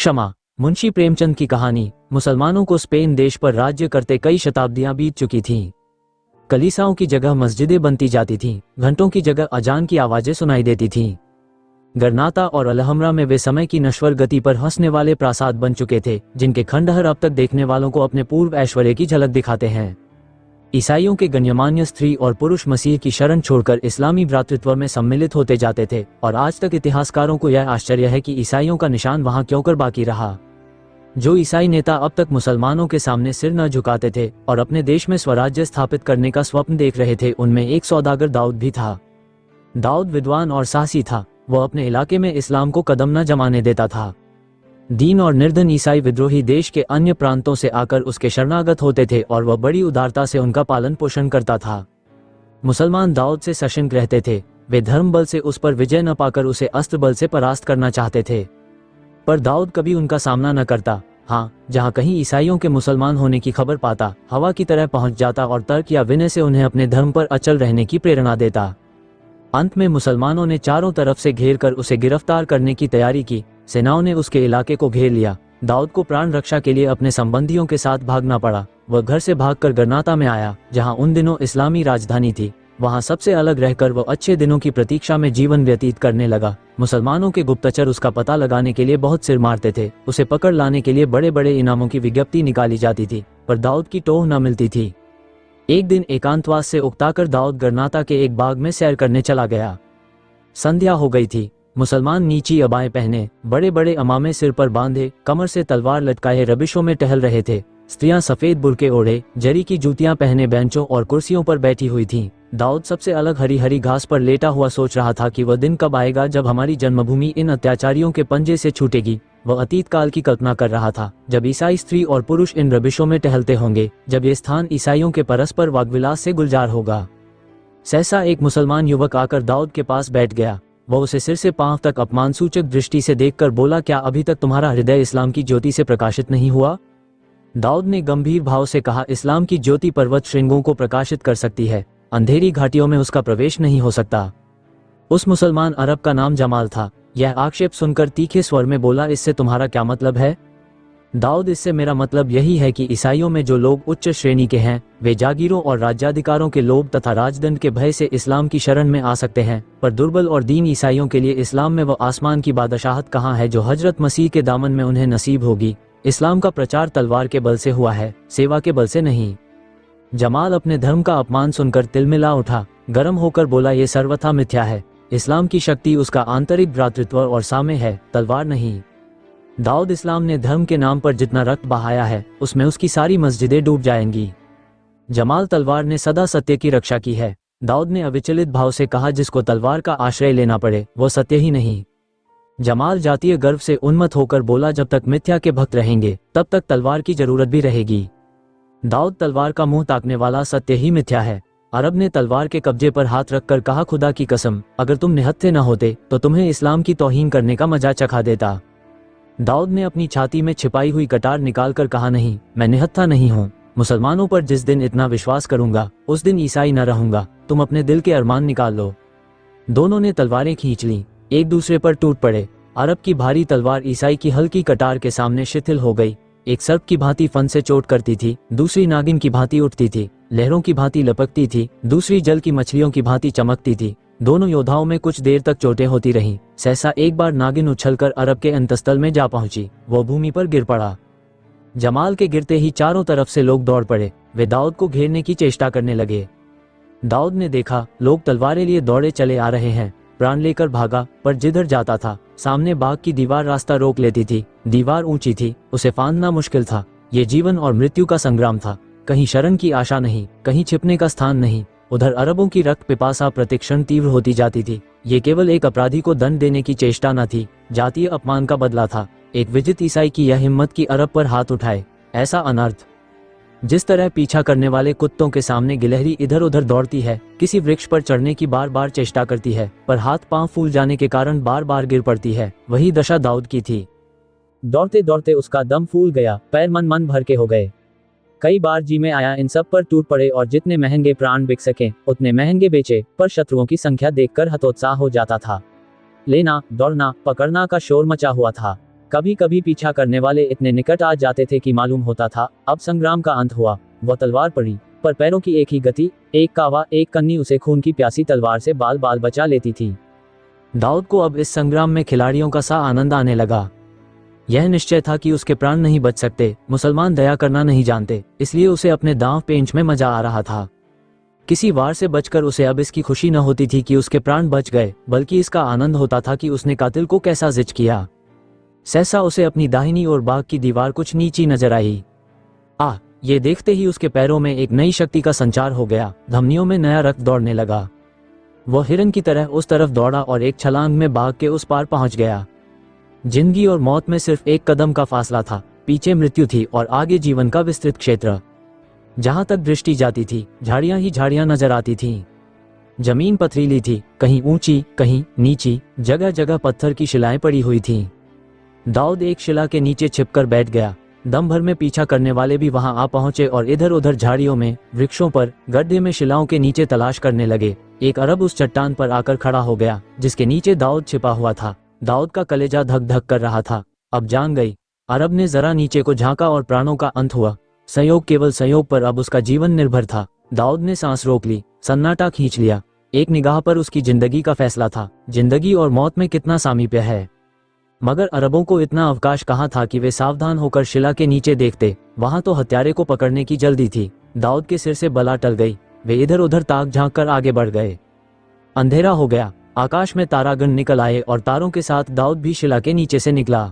क्षमा। मुंशी प्रेमचंद की कहानी। मुसलमानों को स्पेन देश पर राज्य करते कई शताब्दियां बीत चुकी थीं। कलीसियाओं की जगह मस्जिदें बनती जाती थीं, घंटों की जगह अजान की आवाजें सुनाई देती थीं। गरनाता और अलहमरा में वे समय की नश्वर गति पर हंसने वाले प्रासाद बन चुके थे, जिनके खंडहर अब तक देखने वालों को अपने पूर्व ऐश्वर्य की झलक दिखाते हैं। ईसाइयों के गण्यमान्य स्त्री और पुरुष मसीह की शरण छोड़कर इस्लामी भ्रातृत्व में सम्मिलित होते जाते थे, और आज तक इतिहासकारों को यह आश्चर्य है कि ईसाइयों का निशान वहां क्यों कर बाकी रहा। जो ईसाई नेता अब तक मुसलमानों के सामने सिर न झुकाते थे और अपने देश में स्वराज्य स्थापित करने का स्वप्न देख रहे थे, उनमें एक सौदागर दाऊद भी था। दाऊद विद्वान और साहसी था। वह अपने इलाके में इस्लाम को कदम न जमाने देता था। दीन और निर्धन ईसाई विद्रोही देश के अन्य प्रांतों से आकर उसके शरणागत होते थे और वह बड़ी उदारता से उनका पालन पोषण करता था। मुसलमान दाऊद से सशंक रहते थे। वे धर्म बल से उस पर विजय न पाकर उसे अस्त्र बल से परास्त करना चाहते थे, पर दाऊद कभी उनका सामना न करता। हाँ, जहाँ कहीं ईसाइयों के मुसलमान होने की खबर पाता, हवा की तरह पहुंच जाता और तर्क या विनय से उन्हें अपने धर्म पर अचल रहने की प्रेरणा देता। अंत में मुसलमानों ने चारों तरफ से घेर कर उसे गिरफ्तार करने की तैयारी की। सेनाओं ने उसके इलाके को घेर लिया। दाऊद को प्राण रक्षा के लिए अपने संबंधियों के साथ भागना पड़ा। वह घर से भागकर गरनाता में आया, जहां उन दिनों इस्लामी राजधानी थी। वहां सबसे अलग रहकर वह अच्छे दिनों की प्रतीक्षा में जीवन व्यतीत करने लगा। मुसलमानों के गुप्तचर उसका पता लगाने के लिए बहुत सिर मारते थे। उसे पकड़ लाने के लिए बड़े बड़े इनामों की विज्ञप्ति निकाली जाती थी, पर दाऊद की टोह न मिलती थी। एक दिन एकांतवास से उकताकर दाऊद गरनाता के एक बाग में सैर करने चला गया। संध्या हो गई थी। मुसलमान नीची अबाएं पहने, बड़े बड़े अमामे सिर पर बांधे, कमर से तलवार लटकाए रबिशों में टहल रहे थे। स्त्रियां सफेद बुर्के ओढ़े, जरी की जूतियां पहने बेंचों और कुर्सियों पर बैठी हुई थीं। दाऊद सबसे अलग हरी हरी घास पर लेटा हुआ सोच रहा था कि वह दिन कब आएगा जब हमारी जन्मभूमि इन अत्याचारियों के पंजे से छूटेगी। वह अतीत काल की कल्पना कर रहा था, जब ईसाई स्त्री और पुरुष इन रबिशों में टहलते होंगे, जब ये स्थान ईसाइयों के परस्पर वाग्विलास से गुलजार होगा। सहसा एक मुसलमान युवक आकर दाऊद के पास बैठ गया। वह उसे सिर से पांव तक अपमानसूचक दृष्टि से देखकर बोला, क्या अभी तक तुम्हारा हृदय इस्लाम की ज्योति से प्रकाशित नहीं हुआ? दाऊद ने गंभीर भाव से कहा, इस्लाम की ज्योति पर्वत श्रृंगों को प्रकाशित कर सकती है, अंधेरी घाटियों में उसका प्रवेश नहीं हो सकता। उस मुसलमान अरब का नाम जमाल था। यह आक्षेप सुनकर तीखे स्वर में बोला, इससे तुम्हारा क्या मतलब है? दाऊद, इससे मेरा मतलब यही है कि ईसाइयों में जो लोग उच्च श्रेणी के हैं, वे जागीरों और राज्याधिकारों के लोभ तथा राजदंड के भय से इस्लाम की शरण में आ सकते हैं, पर दुर्बल और दीन ईसाइयों के लिए इस्लाम में वो आसमान की बादशाहत कहाँ है जो हजरत मसीह के दामन में उन्हें नसीब होगी। इस्लाम का प्रचार तलवार के बल से हुआ है, सेवा के बल से नहीं। जमाल अपने धर्म का अपमान सुनकर तिलमिला उठा। गर्म होकर बोला, ये सर्वथा मिथ्या है। इस्लाम की शक्ति उसका आंतरिक भ्रातृत्व और साम्य है, तलवार नहीं। दाऊद, इस्लाम ने धर्म के नाम पर जितना रक्त बहाया है, उसमें उसकी सारी मस्जिदें डूब जाएंगी। जमाल, तलवार ने सदा सत्य की रक्षा की है। दाऊद ने अविचलित भाव से कहा, जिसको तलवार का आश्रय लेना पड़े वो सत्य ही नहीं। जमाल जातीय गर्व से उन्मत्त होकर बोला, जब तक मिथ्या के भक्त रहेंगे तब तक तलवार की जरूरत भी रहेगी। दाऊद, तलवार का मुंह ताकने वाला सत्य ही मिथ्या है। अरब ने तलवार के कब्जे पर हाथ रखकर कहा, खुदा की कसम, अगर तुम निहत्थे न होते तो तुम्हें इस्लाम की तौहीन करने का मजा चखा देता। दाऊद ने अपनी छाती में छिपाई हुई कटार निकालकर कहा, नहीं, मैं निहत्था नहीं हूँ। मुसलमानों पर जिस दिन इतना विश्वास करूंगा उस दिन ईसाई न रहूंगा। तुम अपने दिल के अरमान निकाल लो। दोनों ने तलवारें खींच लीं, एक दूसरे पर टूट पड़े। अरब की भारी तलवार ईसाई की हल्की कटार के सामने शिथिल हो गई। एक सर्प की भांति फन से चोट करती थी, दूसरी नागिन की भांति उठती थी, लहरों की भांति लपकती थी, दूसरी जल की मछलियों की भांति चमकती थी। दोनों योद्धाओं में कुछ देर तक चोटें होती रहीं। सहसा एक बार नागिन उछलकर अरब के अंतस्तल में जा पहुंची। वो भूमि पर गिर पड़ा। जमाल के गिरते ही चारों तरफ से लोग दौड़ पड़े। वे दाऊद को घेरने की चेष्टा करने लगे। दाऊद ने देखा, लोग तलवारें लिए दौड़े चले आ रहे हैं। प्राण लेकर भागा, पर जिधर जाता था सामने बाग की दीवार रास्ता रोक लेती थी। दीवार ऊंची थी, उसे फांदना मुश्किल था। ये जीवन और मृत्यु का संग्राम था। कहीं शरण की आशा नहीं, कहीं छिपने का स्थान नहीं। उधर अरबों की रक्त पिपासा प्रतिक्षण तीव्र होती जाती थी। ये केवल एक अपराधी को दंड देने की चेष्टा न थी, जातीय अपमान का बदला था। एक विजित ईसाई की यह हिम्मत कि अरब पर हाथ उठाए। ऐसा अनर्थ, जिस तरह पीछा करने वाले कुत्तों के सामने गिलहरी इधर उधर दौड़ती है, किसी वृक्ष पर चढ़ने की बार बार चेष्टा करती है, पर हाथ पांव फूल जाने के कारण बार बार गिर पड़ती है, वही दशा दाऊद की थी। दौड़ते दौड़ते उसका दम फूल गया, पैर मन मन भर के हो गए। कई बार जी में आया इन सब पर टूट पड़े और जितने महंगे प्राण बिक सके उतने महंगे बेचे, पर शत्रुओं की संख्या देखकर हतोत्साह हो जाता था। लेना, दौड़ना, पकड़ना का शोर मचा हुआ था। कभी कभी पीछा करने वाले इतने निकट आ जाते थे कि मालूम होता था अब संग्राम का अंत हुआ। वह तलवार पड़ी, पर पैरों की एक ही गति, एक कावा, एक कन्नी उसे खून की प्यासी तलवार से बाल बाल बचा लेती थी। दाऊद को अब इस संग्राम में खिलाड़ियों का सा आनंद आने लगा। यह निश्चय था कि उसके प्राण नहीं बच सकते। मुसलमान दया करना नहीं जानते, इसलिए उसे अपने दांव पेंच में मजा आ रहा था। किसी वार से बचकर उसे अब इसकी खुशी न होती थी कि उसके प्राण बच गए, बल्कि इसका आनंद होता था कि उसने कातिल को कैसा जिच किया। सहसा उसे अपनी दाहिनी ओर बाग की दीवार कुछ नीची नजर आई। ये देखते ही उसके पैरों में एक नई शक्ति का संचार हो गया, धमनियों में नया रक्त दौड़ने लगा। वह हिरन की तरह उस तरफ दौड़ा और एक छलांग में बाग के उस पार पहुंच गया। जिंदगी और मौत में सिर्फ एक कदम का फासला था। पीछे मृत्यु थी और आगे जीवन का विस्तृत क्षेत्र। जहां तक दृष्टि जाती थी, झाड़ियां ही झाड़ियां नजर आती थीं। जमीन पथरीली थी, कहीं ऊंची, कहीं नीची, जगह जगह पत्थर की शिलाएं पड़ी हुई थीं। दाऊद एक शिला के नीचे छिपकर बैठ गया। दम भर में पीछा करने वाले भी वहां आ पहुंचे और इधर उधर झाड़ियों में, वृक्षों पर, गड्ढे में शिलाओं के नीचे तलाश करने लगे। एक अरब उस चट्टान पर आकर खड़ा हो गया जिसके नीचे दाऊद छिपा हुआ था। दाऊद का कलेजा धक धक कर रहा था। अब जान गई। अरब ने जरा नीचे को झांका और प्राणों का अंत हुआ। संयोग, केवल संयोग पर अब उसका जीवन निर्भर था। दाऊद ने सांस रोक ली, सन्नाटा खींच लिया। एक निगाह पर उसकी जिंदगी का फैसला था। जिंदगी और मौत में कितना सामीप्य है। मगर अरबों को इतना अवकाश कहाँ था कि वे सावधान होकर शिला के नीचे देखते। वहां तो हत्यारे को पकड़ने की जल्दी थी। दाऊद के सिर से बला टल गई। वे इधर उधर ताक झांक कर आगे बढ़ गए। अंधेरा हो गया। आकाश में तारागण निकल आए और तारों के साथ दाऊद भी शिला के नीचे से निकला।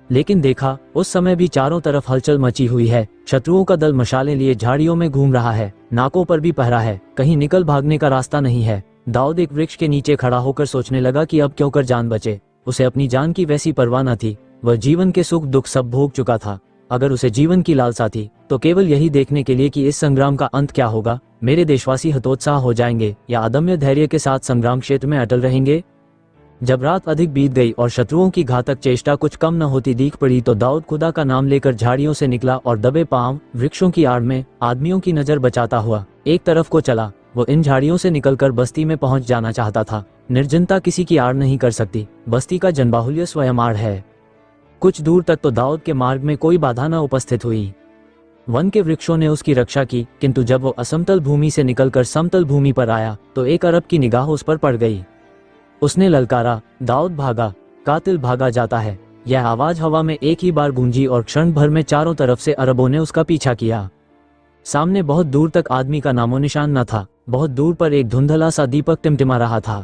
लेकिन देखा, उस समय भी चारों तरफ हलचल मची हुई है। शत्रुओं का दल मशालें लिए झाड़ियों में घूम रहा है। नाकों पर भी पहरा है। कहीं निकल भागने का रास्ता नहीं है। दाऊद एक वृक्ष के नीचे खड़ा होकर सोचने लगा कि अब क्यों कर जान बचे। उसे अपनी जान की वैसी परवाह न थी। वह जीवन के सुख दुख सब भोग चुका था। अगर उसे जीवन की लालसा थी तो केवल यही देखने के लिए कि इस संग्राम का अंत क्या होगा। मेरे देशवासी हतोत्साह हो जाएंगे या अदम्य धैर्य के साथ संग्राम क्षेत्र में अटल रहेंगे। जब रात अधिक बीत गई और शत्रुओं की घातक चेष्टा कुछ कम न होती दिख पड़ी तो दाऊद खुदा का नाम लेकर झाड़ियों से निकला और दबे पांव, वृक्षों की आड़ में, आदमियों की नजर बचाता हुआ एक तरफ को चला। वो इन झाड़ियों से निकलकर बस्ती में पहुंच जाना चाहता था। निर्जनता किसी की आड़ नहीं कर सकती। बस्ती का जनबाहुल्य स्वयं आड़ है। कुछ दूर तक तो दाऊद के मार्ग में कोई बाधा न उपस्थित हुई। वन के वृक्षों ने उसकी रक्षा की, किंतु जब वो असमतल भूमि से निकलकर समतल भूमि पर आया तो एक अरब की निगाह उस पर पड़ गई। उसने ललकारा, दाऊद भागा, कातिल भागा जाता है। यह आवाज हवा में एक ही बार गूंजी और क्षण भर में चारों तरफ से अरबों ने उसका पीछा किया। सामने बहुत दूर तक आदमी का नामो निशान न था। बहुत दूर पर एक धुंधला सा दीपक टिमटिमा रहा था।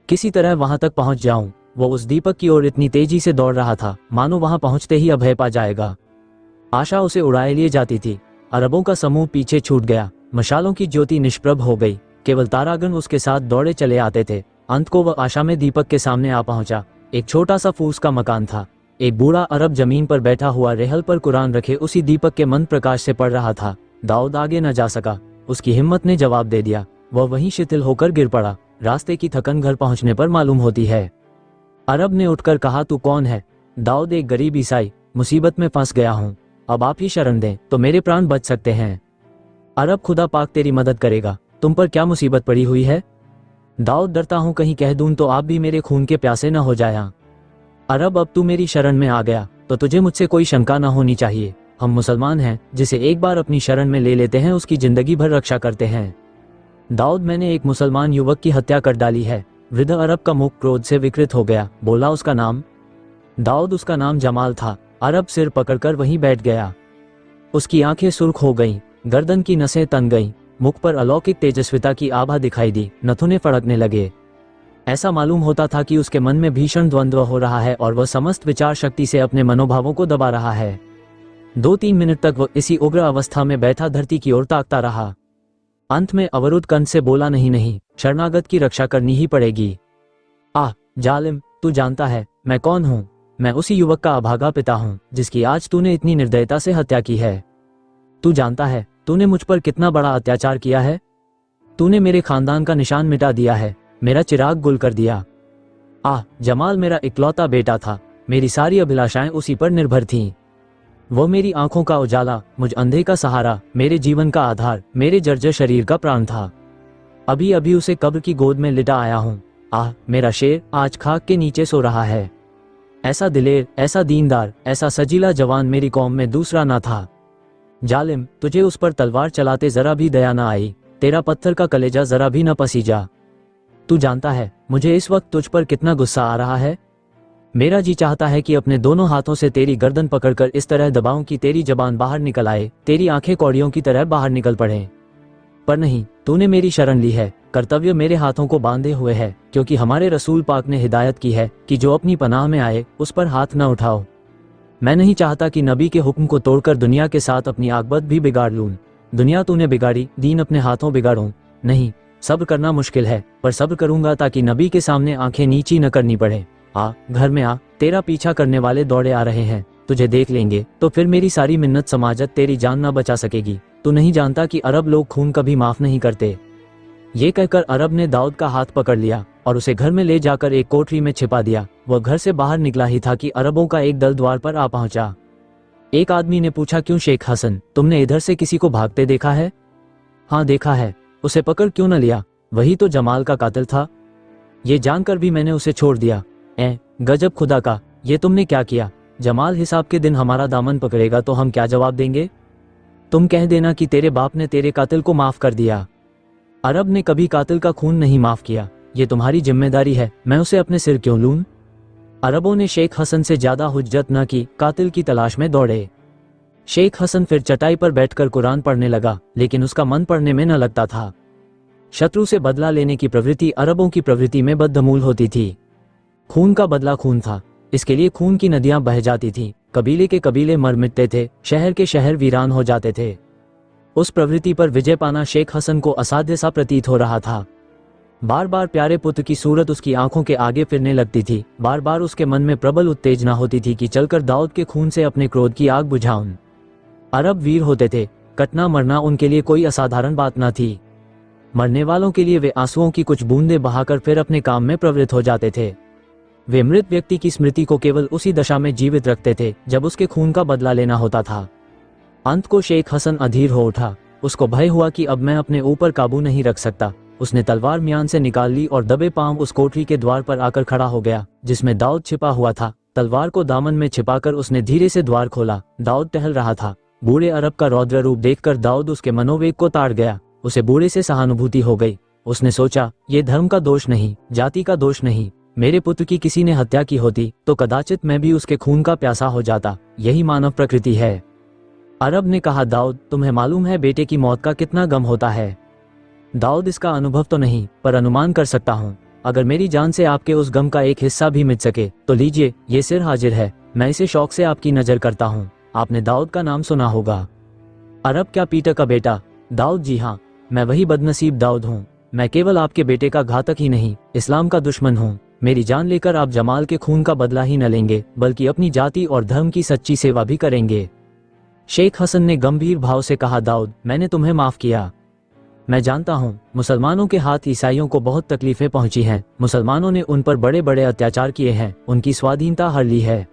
किसी तरह वहां तक पहुंच जाऊं। वो उस दीपक की ओर इतनी तेजी से दौड़ रहा था मानो वहां पहुंचते ही अभय पा जाएगा। आशा उसे उड़ाए लिए जाती थी। अरबों का समूह पीछे छूट गया। मशालों की ज्योति निष्प्रभ हो गई। केवल तारागण उसके साथ दौड़े चले आते थे। अंत को वह आशा में दीपक के सामने आ पहुंचा। एक छोटा सा फूस का मकान था। एक बूढ़ा अरब जमीन पर बैठा हुआ रेहल पर कुरान रखे उसी दीपक के मंद प्रकाश से पढ़ रहा था। दाऊद आगे न जा सका। उसकी हिम्मत ने जवाब दे दिया। वह वहीं शिथिल होकर गिर पड़ा। रास्ते की थकन घर पहुंचने पर मालूम होती है। अरब ने उठकर कहा, तू कौन है? दाऊद, एक गरीब ईसाई, मुसीबत में फंस गया हूं। अब आप ही शरण दें तो मेरे प्राण बच सकते हैं। अरब, खुदा पाक तेरी मदद करेगा। तुम पर क्या मुसीबत पड़ी हुई है? दाऊद, डरता हूं कहीं कह दूं तो आप भी मेरे खून के प्यासे न हो जाया। अरब, अब तू मेरी शरण में आ गया तो तुझे मुझसे कोई शंका न होनी चाहिए। हम मुसलमान हैं। जिसे एक बार अपनी शरण में ले लेते हैं उसकी जिंदगी भर रक्षा करते हैं। दाऊद, मैंने एक मुसलमान युवक की हत्या कर डाली है। वृद्ध अरब का मुख क्रोध से विकृत हो गया। बोला, उसका नाम? दाऊद, उसका नाम जमाल था। अरब सिर पकड़कर वहीं बैठ गया। उसकी आंखें सुर्ख हो गईं, गर्दन की नसें तन गईं, मुख पर अलौकिक तेजस्विता की आभा दिखाई दी, नथुने फड़कने लगे। ऐसा मालूम होता था कि उसके मन में भीषण द्वंद्व हो रहा है और वह समस्त विचार शक्ति से अपने मनोभावों को दबा रहा है। 2-3 मिनट तक वह इसी उग्र अवस्था में बैठा धरती की ओर ताकता रहा। अंत में अवरुद्ध कंठ से बोला, नहीं, शरणागत की रक्षा करनी ही पड़ेगी। जालिम, तू जानता है मैं कौन हूं? मैं उसी युवक का अभागा पिता हूं जिसकी आज तूने इतनी निर्दयता से हत्या की है। तू जानता है तूने मुझ पर कितना बड़ा अत्याचार किया है? तूने मेरे खानदान का निशान मिटा दिया है, मेरा चिराग गुल कर दिया। जमाल मेरा इकलौता बेटा था। मेरी सारी अभिलाषाएं उसी पर निर्भर थीं। वो मेरी आंखों का उजाला, मुझ अंधे का सहारा, मेरे जीवन का आधार, मेरे जर्जर शरीर का प्राण था। अभी अभी उसे कब्र की गोद में लिटा आया हूं। मेरा शेर आज खाक के नीचे सो रहा है। ऐसा दिलेर, ऐसा दीनदार, ऐसा सजीला जवान मेरी कौम में दूसरा ना था। जालिम, तुझे उस पर तलवार चलाते जरा भी दया ना आई, तेरा पत्थर का कलेजा जरा भी न पसीजा। तू जानता है मुझे इस वक्त तुझ पर कितना गुस्सा आ रहा है। मेरा जी चाहता है कि अपने दोनों हाथों से तेरी गर्दन पकड़कर इस तरह दबाऊं कि तेरी जबान बाहर निकल आए, तेरी आंखें कौड़ियों की तरह बाहर निकल पड़ें। पर नहीं, तूने मेरी शरण ली है, कर्तव्य मेरे हाथों को बांधे हुए है, क्योंकि हमारे रसूल पाक ने हिदायत की है कि जो अपनी पनाह में आए उस पर हाथ न उठाओ। मैं नहीं चाहता कि नबी के हुक्म को तोड़कर दुनिया के साथ अपनी आकबत भी बिगाड़ लूं। दुनिया तूने बिगाड़ी, दीन अपने हाथों बिगाड़ूं? नहीं, सब्र करना मुश्किल है, पर सब्र करूंगा ताकि नबी के सामने आंखें नीची न करनी पड़े। आ, घर में आ, तेरा पीछा करने वाले दौड़े आ रहे हैं, तुझे देख लेंगे तो फिर मेरी सारी मिन्नत समाजत तेरी जान न बचा सकेगी। तू नहीं जानता कि अरब लोग खून कभी माफ नहीं करते। ये कहकर अरब ने दाऊद का हाथ पकड़ लिया और उसे घर में ले जाकर एक कोठरी में छिपा दिया। वह घर से बाहर निकला ही था कि अरबों का एक दल द्वार पर आ पहुंचा। एक आदमी ने पूछा, क्यों शेख हसन, तुमने इधर से किसी को भागते देखा है? हाँ देखा है। उसे पकड़ क्यों न लिया? वही तो जमाल का कातिल था। ये जानकर भी मैंने उसे छोड़ दिया। गजब खुदा का, ये तुमने क्या किया? जमाल हिसाब के दिन हमारा दामन पकड़ेगा तो हम क्या जवाब देंगे? तुम कह देना कि तेरे बाप ने तेरे कातिल को माफ कर दिया। अरब ने कभी कातिल का खून नहीं माफ किया, ये तुम्हारी जिम्मेदारी है, मैं उसे अपने सिर क्यों लूं? अरबों ने शेख हसन से ज्यादा हुज्जत न की, कातिल की तलाश में दौड़े। शेख हसन फिर चटाई पर बैठकर कुरान पढ़ने लगा, लेकिन उसका मन पढ़ने में न लगता था। शत्रु से बदला लेने की प्रवृत्ति अरबों की प्रवृत्ति में बदधमूल होती थी। खून का बदला खून था, इसके लिए खून की नदियां बह जाती थीं, कबीले के कबीले मर मिटते थे, शहर के शहर वीरान हो जाते थे। उस प्रवृत्ति पर विजय पाना शेख हसन को असाध्य सा प्रतीत हो रहा था। बार बार प्यारे पुत्र की सूरत उसकी आंखों के आगे फिरने लगती थी। बार बार उसके मन में प्रबल उत्तेजना होती थी कि चलकर दाऊद के खून से अपने क्रोध की आग बुझाऊं। अरब वीर होते थे, कटना मरना उनके लिए कोई असाधारण बात न थी। मरने वालों के लिए वे आंसुओं की कुछ बूंदें बहाकर फिर अपने काम में प्रवृत्त हो जाते थे। वे मृत व्यक्ति की स्मृति को केवल उसी दशा में जीवित रखते थे जब उसके खून का बदला लेना होता था। अंत को शेख हसन अधीर हो उठा। उसको भय हुआ कि अब मैं अपने ऊपर काबू नहीं रख सकता। उसने तलवार म्यान से निकाल ली और दबे पांव उस कोठरी के द्वार पर आकर खड़ा हो गया जिसमें दाऊद छिपा हुआ था। तलवार को दामन में छिपाकर उसने धीरे से द्वार खोला। दाऊद टहल रहा था। बूढ़े अरब का रौद्र रूप देखकर दाऊद उसके मनोवेग को ताड़ गया। उसे बूढ़े से सहानुभूति हो गई। उसने सोचा, ये धर्म का दोष नहीं, जाति का दोष नहीं, मेरे पुत्र की किसी ने हत्या की होती तो कदाचित मैं भी उसके खून का प्यासा हो जाता। यही मानव प्रकृति है। अरब ने कहा, दाऊद, तुम्हें मालूम है बेटे की मौत का कितना गम होता है? दाऊद, इसका अनुभव तो नहीं, पर अनुमान कर सकता हूँ। अगर मेरी जान से आपके उस गम का एक हिस्सा भी मिट सके तो लीजिए, ये सिर हाजिर है, मैं इसे शौक से आपकी नजर करता हूँ। आपने दाऊद का नाम सुना होगा। अरब, क्या पीटर का बेटा? दाऊद, जी हाँ, मैं वही बदनसीब दाऊद हूँ। मैं केवल आपके बेटे का घातक ही नहीं, इस्लाम का दुश्मन हूँ। मेरी जान लेकर आप जमाल के खून का बदला ही न लेंगे, बल्कि अपनी जाति और धर्म की सच्ची सेवा भी करेंगे। शेख हसन ने गंभीर भाव से कहा, दाऊद, मैंने तुम्हें माफ किया। मैं जानता हूँ मुसलमानों के हाथ ईसाइयों को बहुत तकलीफें पहुंची हैं। मुसलमानों ने उन पर बड़े बड़े अत्याचार किए हैं, उनकी स्वाधीनता हर ली है,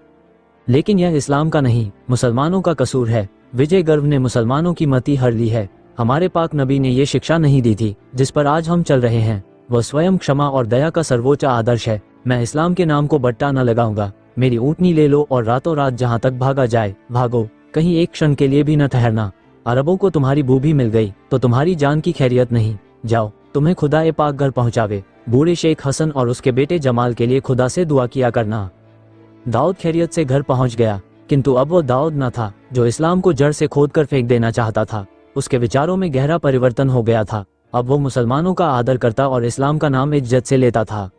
लेकिन यह इस्लाम का नहीं, मुसलमानों का कसूर है। विजय गर्व ने मुसलमानों की मति हर ली है। हमारे पाक नबी ने ये शिक्षा नहीं दी थी जिस पर आज हम चल रहे हैं। वह स्वयं क्षमा और दया का सर्वोच्च आदर्श है। मैं इस्लाम के नाम को बट्टा न लगाऊंगा। मेरी ऊँटनी ले लो और रातों रात जहाँ तक भागा जाए भागो, कहीं एक क्षण के लिए भी न ठहरना। अरबों को तुम्हारी बूबी मिल गई तो तुम्हारी जान की खैरियत नहीं। जाओ, तुम्हें खुदा ए पाक घर पहुंचावे। बूढ़े शेख हसन और उसके बेटे जमाल के लिए खुदा से दुआ किया करना। दाऊद खैरियत से घर पहुंच गया, किंतु अब वो दाऊद न था जो इस्लाम को जड़ से खोदकर फेंक देना चाहता था। उसके विचारों में गहरा परिवर्तन हो गया था। अब वो मुसलमानों का आदर करता और इस्लाम का नाम इज्जत से लेता था।